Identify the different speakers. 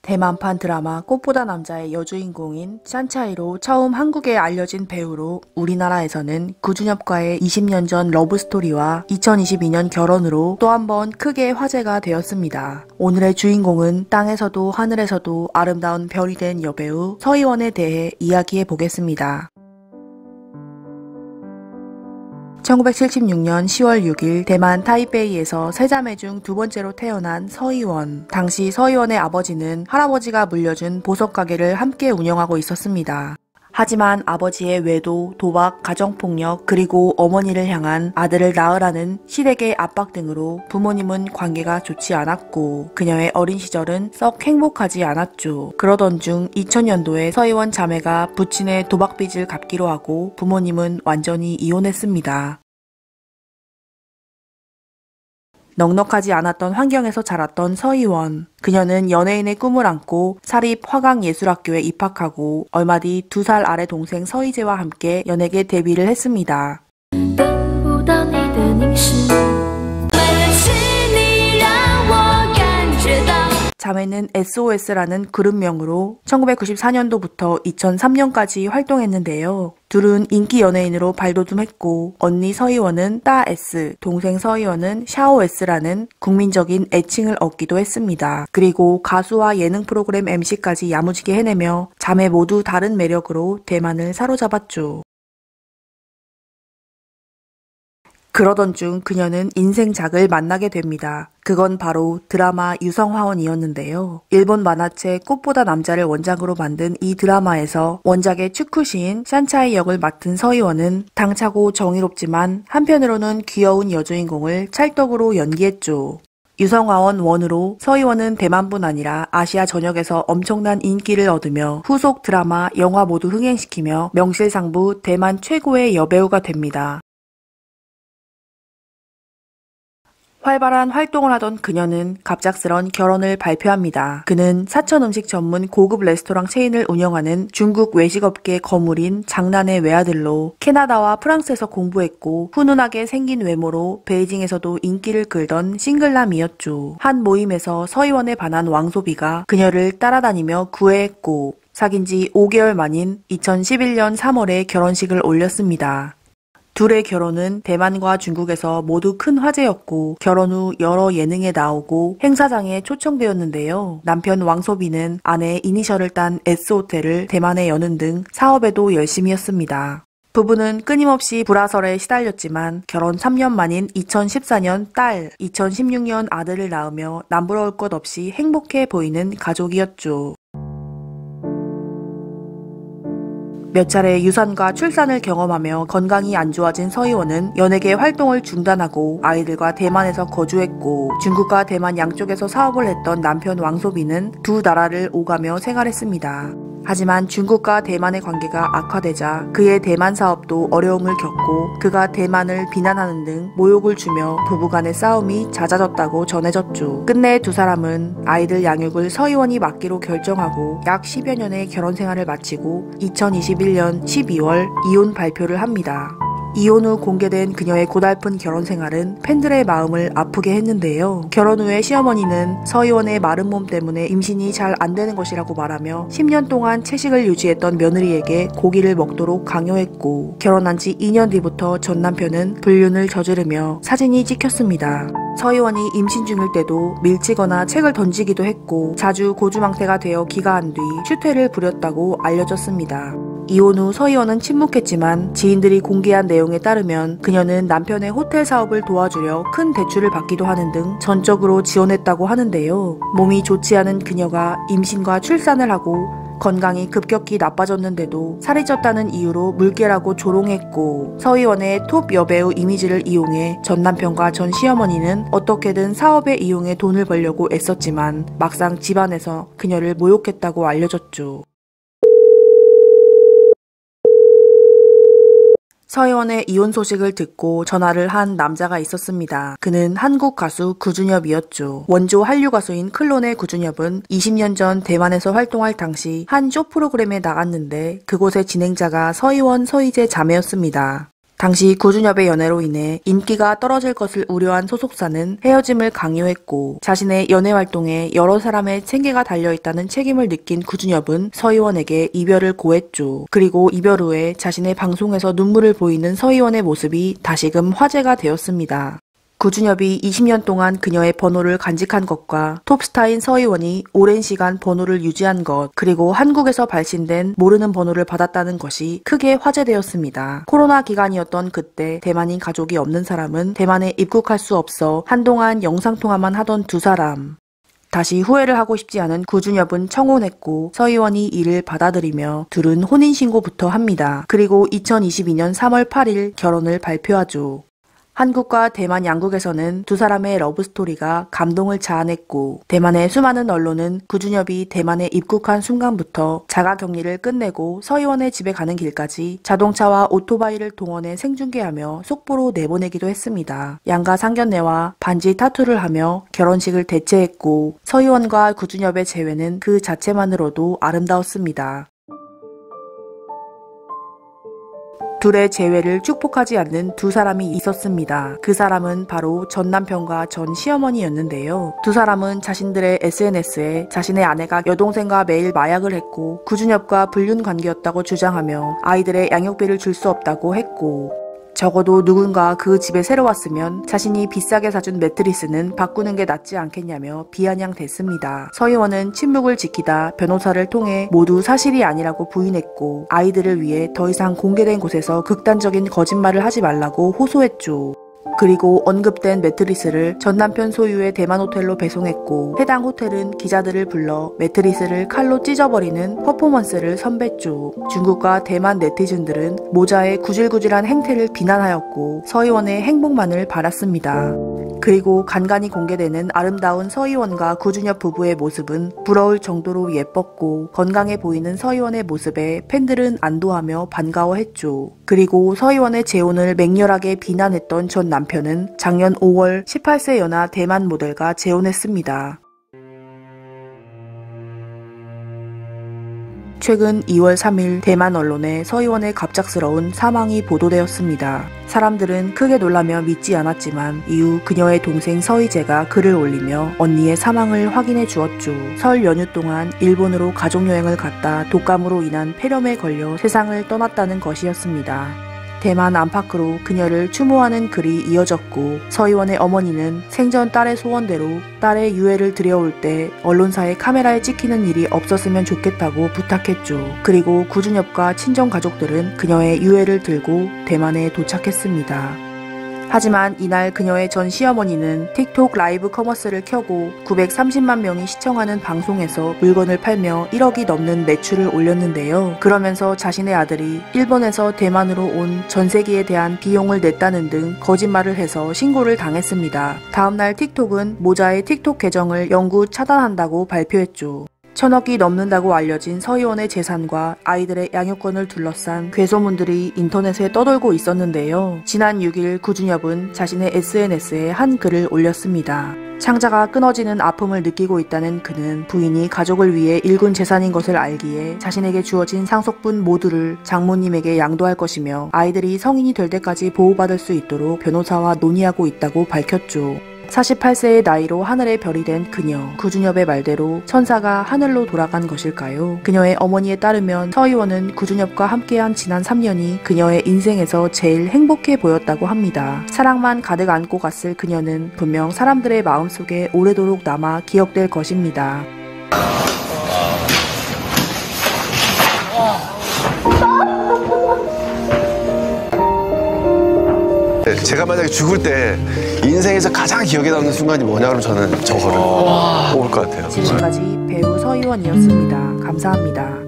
Speaker 1: 대만판 드라마 꽃보다 남자의 여주인공인 샨차이로 처음 한국에 알려진 배우로 우리나라에서는 구준엽과의 20년 전 러브스토리와 2022년 결혼으로 또 한 번 크게 화제가 되었습니다. 오늘의 주인공은 땅에서도 하늘에서도 아름다운 별이 된 여배우 서희원에 대해 이야기해 보겠습니다. 1976년 10월 6일 대만 타이베이에서 세 자매 중 두 번째로 태어난 서희원. 당시 서희원의 아버지는 할아버지가 물려준 보석 가게를 함께 운영하고 있었습니다. 하지만 아버지의 외도, 도박, 가정폭력, 그리고 어머니를 향한 아들을 낳으라는 시댁의 압박 등으로 부모님은 관계가 좋지 않았고 그녀의 어린 시절은 썩 행복하지 않았죠. 그러던 중 2000년도에 서희원 자매가 부친의 도박 빚을 갚기로 하고 부모님은 완전히 이혼했습니다. 넉넉하지 않았던 환경에서 자랐던 서희원. 그녀는 연예인의 꿈을 안고 사립화강예술학교에 입학하고 얼마 뒤 2살 아래 동생 서희재와 함께 연예계 데뷔를 했습니다. 자매는 SOS라는 그룹명으로 1994년도부터 2003년까지 활동했는데요. 둘은 인기 연예인으로 발돋움했고 언니 서희원은 따S, 동생 서희원은 샤오S라는 국민적인 애칭을 얻기도 했습니다. 그리고 가수와 예능 프로그램 MC까지 야무지게 해내며 자매 모두 다른 매력으로 대만을 사로잡았죠. 그러던 중 그녀는 인생작을 만나게 됩니다. 그건 바로 드라마 유성화원이었는데요. 일본 만화책 꽃보다 남자를 원작으로 만든 이 드라마에서 원작의 축구 시인 샨차이 역을 맡은 서희원은 당차고 정의롭지만 한편으로는 귀여운 여주인공을 찰떡으로 연기했죠. 유성화원 1으로 서희원은 대만뿐 아니라 아시아 전역에서 엄청난 인기를 얻으며 후속 드라마, 영화 모두 흥행시키며 명실상부 대만 최고의 여배우가 됩니다. 활발한 활동을 하던 그녀는 갑작스런 결혼을 발표합니다. 그는 사천 음식 전문 고급 레스토랑 체인을 운영하는 중국 외식업계 거물인 장난의 외아들로 캐나다와 프랑스에서 공부했고 훈훈하게 생긴 외모로 베이징에서도 인기를 끌던 싱글남이었죠. 한 모임에서 서희원에 반한 왕소비가 그녀를 따라다니며 구애했고 사귄 지 5개월 만인 2011년 3월에 결혼식을 올렸습니다. 둘의 결혼은 대만과 중국에서 모두 큰 화제였고 결혼 후 여러 예능에 나오고 행사장에 초청되었는데요. 남편 왕소비는 아내의 이니셜을 딴 S호텔을 대만에 여는 등 사업에도 열심히 했습니다. 부부는 끊임없이 불화설에 시달렸지만 결혼 3년 만인 2014년 딸, 2016년 아들을 낳으며 남부러울 것 없이 행복해 보이는 가족이었죠. 몇 차례 유산과 출산을 경험하며 건강이 안 좋아진 서희원은 연예계 활동을 중단하고 아이들과 대만에서 거주했고 중국과 대만 양쪽에서 사업을 했던 남편 왕소비는 두 나라를 오가며 생활했습니다. 하지만 중국과 대만의 관계가 악화되자 그의 대만 사업도 어려움을 겪고 그가 대만을 비난하는 등 모욕을 주며 부부간의 싸움이 잦아졌다고 전해졌죠. 끝내 두 사람은 아이들 양육을 서희원이 맡기로 결정하고 약 10여 년의 결혼 생활을 마치고 2021년 12월 이혼 발표를 합니다. 이혼 후 공개된 그녀의 고달픈 결혼 생활은 팬들의 마음을 아프게 했는데요. 결혼 후에 시어머니는 서희원의 마른 몸 때문에 임신이 잘 안 되는 것이라고 말하며 10년 동안 채식을 유지했던 며느리에게 고기를 먹도록 강요했고 결혼한 지 2년 뒤부터 전 남편은 불륜을 저지르며 사진이 찍혔습니다. 서희원이 임신 중일 때도 밀치거나 책을 던지기도 했고 자주 고주망태가 되어 기가한 뒤 추태를 부렸다고 알려졌습니다. 이혼 후 서희원은 침묵했지만 지인들이 공개한 내용에 따르면 그녀는 남편의 호텔 사업을 도와주려 큰 대출을 받기도 하는 등 전적으로 지원했다고 하는데요. 몸이 좋지 않은 그녀가 임신과 출산을 하고 건강이 급격히 나빠졌는데도 살이 쪘다는 이유로 물개라고 조롱했고 서희원의 톱 여배우 이미지를 이용해 전 남편과 전 시어머니는 어떻게든 사업에 이용해 돈을 벌려고 애썼지만 막상 집안에서 그녀를 모욕했다고 알려졌죠. 서희원의 이혼 소식을 듣고 전화를 한 남자가 있었습니다. 그는 한국 가수 구준엽이었죠. 원조 한류 가수인 클론의 구준엽은 20년 전 대만에서 활동할 당시 한 쇼 프로그램에 나갔는데 그곳의 진행자가 서희원, 서희재 자매였습니다. 당시 구준엽의 연애로 인해 인기가 떨어질 것을 우려한 소속사는 헤어짐을 강요했고 자신의 연애 활동에 여러 사람의 생계가 달려있다는 책임을 느낀 구준엽은 서희원에게 이별을 고했죠. 그리고 이별 후에 자신의 방송에서 눈물을 보이는 서희원의 모습이 다시금 화제가 되었습니다. 구준엽이 20년 동안 그녀의 번호를 간직한 것과 톱스타인 서희원이 오랜 시간 번호를 유지한 것, 그리고 한국에서 발신된 모르는 번호를 받았다는 것이 크게 화제되었습니다. 코로나 기간이었던 그때 대만인 가족이 없는 사람은 대만에 입국할 수 없어 한동안 영상통화만 하던 두 사람. 다시 후회를 하고 싶지 않은 구준엽은 청혼했고 서희원이 이를 받아들이며 둘은 혼인신고부터 합니다. 그리고 2022년 3월 8일 결혼을 발표하죠. 한국과 대만 양국에서는 두 사람의 러브스토리가 감동을 자아냈고 대만의 수많은 언론은 구준엽이 대만에 입국한 순간부터 자가격리를 끝내고 서희원의 집에 가는 길까지 자동차와 오토바이를 동원해 생중계하며 속보로 내보내기도 했습니다. 양가 상견례와 반지 타투를 하며 결혼식을 대체했고 서희원과 구준엽의 재회는 그 자체만으로도 아름다웠습니다. 둘의 재회를 축복하지 않는 두 사람이 있었습니다. 그 사람은 바로 전 남편과 전 시어머니였는데요. 두 사람은 자신들의 SNS에 자신의 아내가 여동생과 매일 마약을 했고 구준엽과 불륜 관계였다고 주장하며 아이들의 양육비를 줄 수 없다고 했고 적어도 누군가 그 집에 새로 왔으면 자신이 비싸게 사준 매트리스는 바꾸는 게 낫지 않겠냐며 비아냥댔습니다. 서희원은 침묵을 지키다 변호사를 통해 모두 사실이 아니라고 부인했고 아이들을 위해 더 이상 공개된 곳에서 극단적인 거짓말을 하지 말라고 호소했죠. 그리고 언급된 매트리스를 전 남편 소유의 대만 호텔로 배송했고 해당 호텔은 기자들을 불러 매트리스를 칼로 찢어버리는 퍼포먼스를 선배했죠. 중국과 대만 네티즌들은 모자의 구질구질한 행태를 비난하였고 서희원의 행복만을 바랐습니다. 그리고 간간히 공개되는 아름다운 서희원과 구준엽 부부의 모습은 부러울 정도로 예뻤고 건강해 보이는 서희원의 모습에 팬들은 안도하며 반가워했죠. 그리고 서희원의 재혼을 맹렬하게 비난했던 전 남편은 작년 5월 18세 연하 대만 모델과 재혼했습니다. 최근 2월 3일 대만 언론에 서희원의 갑작스러운 사망이 보도되었습니다. 사람들은 크게 놀라며 믿지 않았지만 이후 그녀의 동생 서희재가 글을 올리며 언니의 사망을 확인해 주었죠. 설 연휴 동안 일본으로 가족여행을 갔다 독감으로 인한 폐렴에 걸려 세상을 떠났다는 것이었습니다. 대만 안팎으로 그녀를 추모하는 글이 이어졌고 서희원의 어머니는 생전 딸의 소원대로 딸의 유해를 들여올 때 언론사의 카메라에 찍히는 일이 없었으면 좋겠다고 부탁했죠. 그리고 구준엽과 친정 가족들은 그녀의 유해를 들고 대만에 도착했습니다. 하지만 이날 그녀의 전 시어머니는 틱톡 라이브 커머스를 켜고 930만 명이 시청하는 방송에서 물건을 팔며 1억이 넘는 매출을 올렸는데요. 그러면서 자신의 아들이 일본에서 대만으로 온 전세기에 대한 비용을 냈다는 등 거짓말을 해서 신고를 당했습니다. 다음날 틱톡은 모자의 틱톡 계정을 영구 차단한다고 발표했죠. 1,000억이 넘는다고 알려진 서희원의 재산과 아이들의 양육권을 둘러싼 괴소문들이 인터넷에 떠돌고 있었는데요. 지난 6일 구준엽은 자신의 SNS에 한 글을 올렸습니다. 창자가 끊어지는 아픔을 느끼고 있다는 그는 부인이 가족을 위해 일군 재산인 것을 알기에 자신에게 주어진 상속분 모두를 장모님에게 양도할 것이며 아이들이 성인이 될 때까지 보호받을 수 있도록 변호사와 논의하고 있다고 밝혔죠. 48세의 나이로 하늘의 별이 된 그녀. 구준엽의 말대로 천사가 하늘로 돌아간 것일까요? 그녀의 어머니에 따르면 서희원은 구준엽과 함께한 지난 3년이 그녀의 인생에서 제일 행복해 보였다고 합니다. 사랑만 가득 안고 갔을 그녀는 분명 사람들의 마음속에 오래도록 남아 기억될 것입니다.
Speaker 2: 제가 만약에 죽을 때 인생에서 가장 기억에 남는 순간이 뭐냐 그러면 저는 저거를 뽑을 것 같아요.
Speaker 1: 지금까지 배우 서희원이었습니다. 감사합니다.